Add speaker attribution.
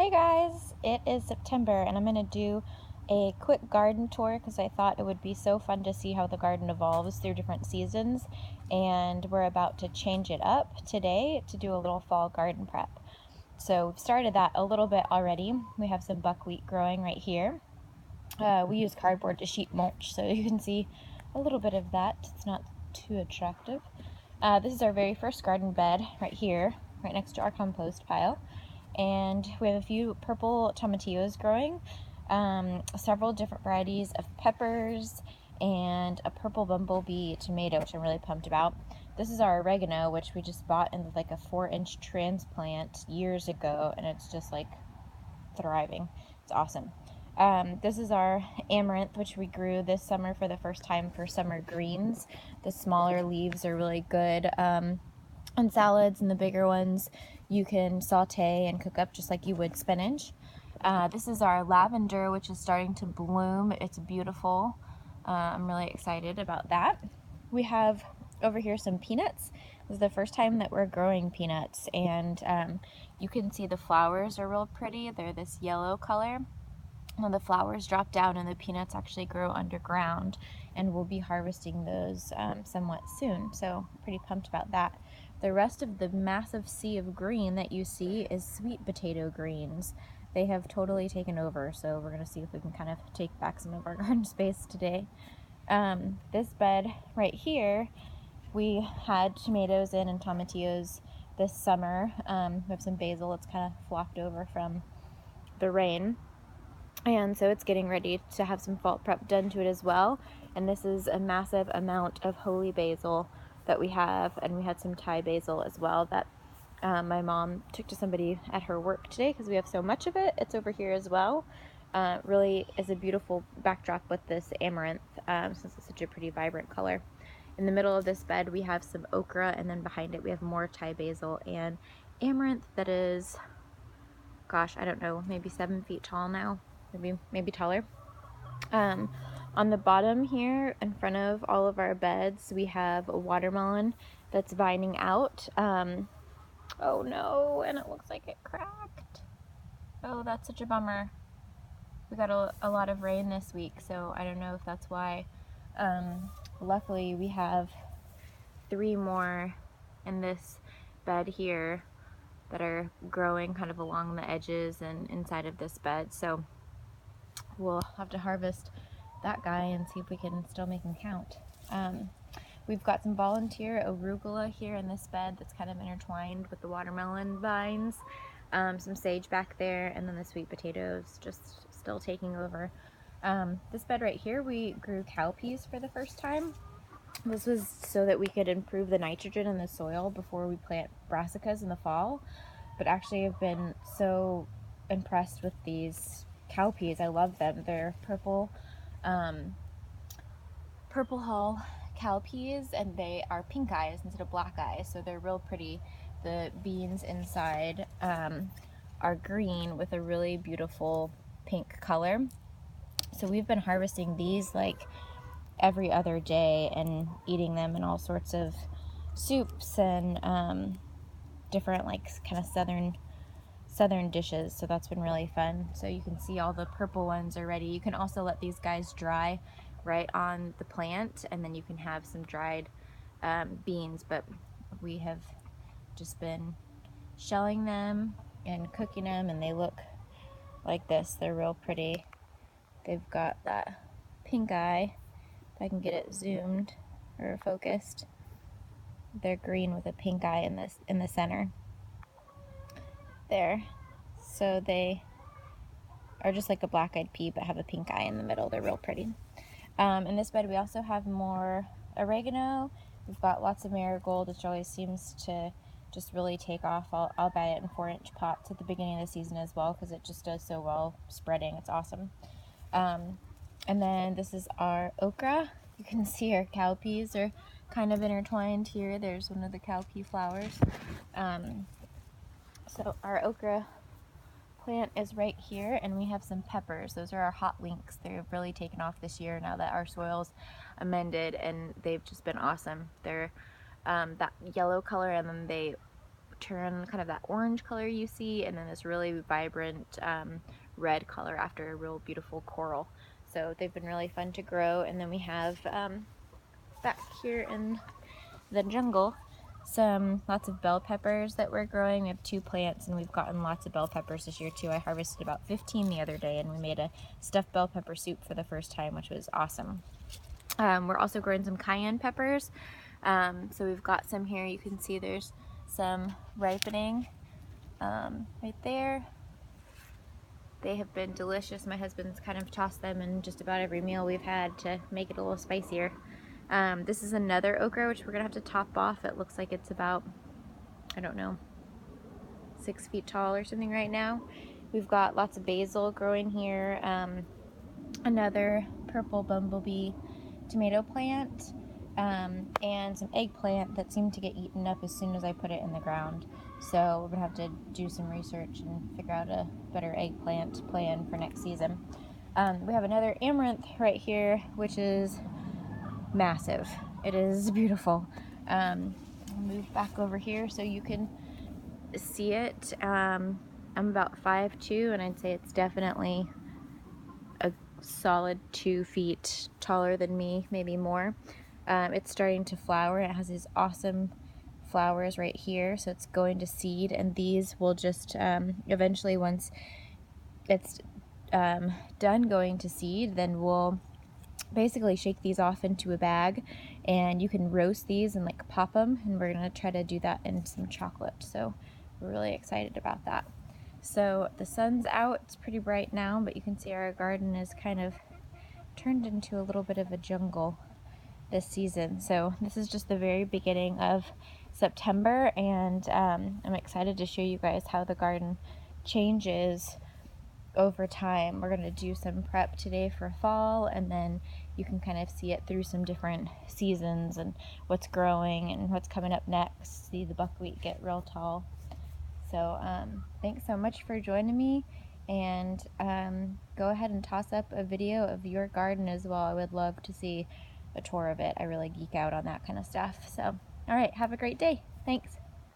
Speaker 1: Hey guys, it is September and I'm going to do a quick garden tour because I thought it would be so fun to see how the garden evolves through different seasons, and we're about to change it up today to do a little fall garden prep. So we've started that a little bit already. We have some buckwheat growing right here. We use cardboard to sheet mulch, so you can see a little bit of that. It's not too attractive. This is our very first garden bed right here, right next to our compost pile. And we have a few purple tomatillos growing, several different varieties of peppers, and a purple bumblebee tomato, which I'm really pumped about. This is our oregano, which we just bought in like a 4-inch transplant years ago, and it's just like thriving. It's awesome. This is our amaranth, which we grew this summer for the first time for summer greens. The smaller leaves are really good on salads, and the bigger ones you can saute and cook up just like you would spinach. This is our lavender, which is starting to bloom. It's beautiful. I'm really excited about that. We have over here some peanuts. This is the first time that we're growing peanuts, and you can see the flowers are real pretty. They're this yellow color. When the flowers drop down and the peanuts actually grow underground, and we'll be harvesting those somewhat soon, so pretty pumped about that. The rest of the massive sea of green that you see is sweet potato greens. They have totally taken over, so we're going to see if we can kind of take back some of our garden space today. This bed right here, we had tomatoes in and tomatillos this summer. We have some basil that's kind of flopped over from the rain, and so it's getting ready to have some fall prep done to it as well. And this is a massive amount of holy basil that we have, and we had some Thai basil as well that my mom took to somebody at her work today because we have so much of it. It's over here as well. Really is a beautiful backdrop with this amaranth, since it's such a pretty vibrant color. In the middle of this bed we have some okra, and then behind it we have more Thai basil and amaranth that is, gosh, I don't know, maybe 7 feet tall now, maybe taller. On the bottom here in front of all of our beds we have a watermelon that's vining out. Oh no, and it looks like it cracked. Oh, that's such a bummer. We got a lot of rain this week, so I don't know if that's why. Luckily we have 3 more in this bed here that are growing kind of along the edges and inside of this bed, so we'll have to harvest that guy and see if we can still make him count. We've got some volunteer arugula here in this bed that's kind of intertwined with the watermelon vines. Some sage back there, and then the sweet potatoes just still taking over. This bed right here, we grew cowpeas for the first time. This was so that we could improve the nitrogen in the soil before we plant brassicas in the fall. But actually I've been so impressed with these cowpeas. I love them. They're purple Hull cowpeas, and they are pink eyes instead of black eyes, so they're real pretty. The beans inside are green with a really beautiful pink color. So we've been harvesting these like every other day and eating them in all sorts of soups and different like kind of southern dishes, so that's been really fun. So you can see all the purple ones are ready. You can also let these guys dry right on the plant, and then you can have some dried beans, but we have just been shelling them and cooking them, and they look like this. They're real pretty. They've got that pink eye, if I can get it zoomed or focused. They're green with a pink eye in the center there. So they are just like a black-eyed pea but have a pink eye in the middle. They're real pretty. In this bed we also have more oregano. We've got lots of marigold, which always seems to just really take off. I'll buy it in 4-inch pots at the beginning of the season as well because it just does so well spreading. It's awesome. And then this is our okra. You can see our cowpeas are kind of intertwined here. There's one of the cowpea flowers. So our okra plant is right here, and we have some peppers. Those are our hot links. They've really taken off this year now that our soil's amended, and they've just been awesome. They're that yellow color, and then they turn kind of that orange color you see, and then this really vibrant red color after a real beautiful coral. So they've been really fun to grow. And then we have back here in the jungle lots of bell peppers that we're growing. We have 2 plants and we've gotten lots of bell peppers this year too. I harvested about 15 the other day and we made a stuffed bell pepper soup for the first time, which was awesome. We're also growing some cayenne peppers. So we've got some here. You can see there's some ripening right there. They have been delicious. My husband's kind of tossed them in just about every meal we've had to make it a little spicier. This is another okra, which we're gonna have to top off. It looks like it's about, I don't know, 6 feet tall or something right now. We've got lots of basil growing here. Another purple bumblebee tomato plant, and some eggplant that seemed to get eaten up as soon as I put it in the ground. So we're gonna have to do some research and figure out a better eggplant plan for next season. We have another amaranth right here, which is massive. It is beautiful. I'll move back over here so you can see it. I'm about 5'2", and I'd say it's definitely a solid 2 feet taller than me, maybe more. It's starting to flower. It has these awesome flowers right here, so it's going to seed, and these will just eventually, once it's done going to seed, then we'll basically shake these off into a bag and you can roast these and like pop them, and we're gonna try to do that in some chocolate. So we're really excited about that. So the sun's out, it's pretty bright now, but you can see our garden is kind of turned into a little bit of a jungle this season. So this is just the very beginning of September, and I'm excited to show you guys how the garden changes over time. We're going to do some prep today for fall, and then you can kind of see it through some different seasons and what's growing and what's coming up next. See the buckwheat get real tall. So thanks so much for joining me, and go ahead and toss up a video of your garden as well. I would love to see a tour of it. I really geek out on that kind of stuff. So all right, have a great day. Thanks.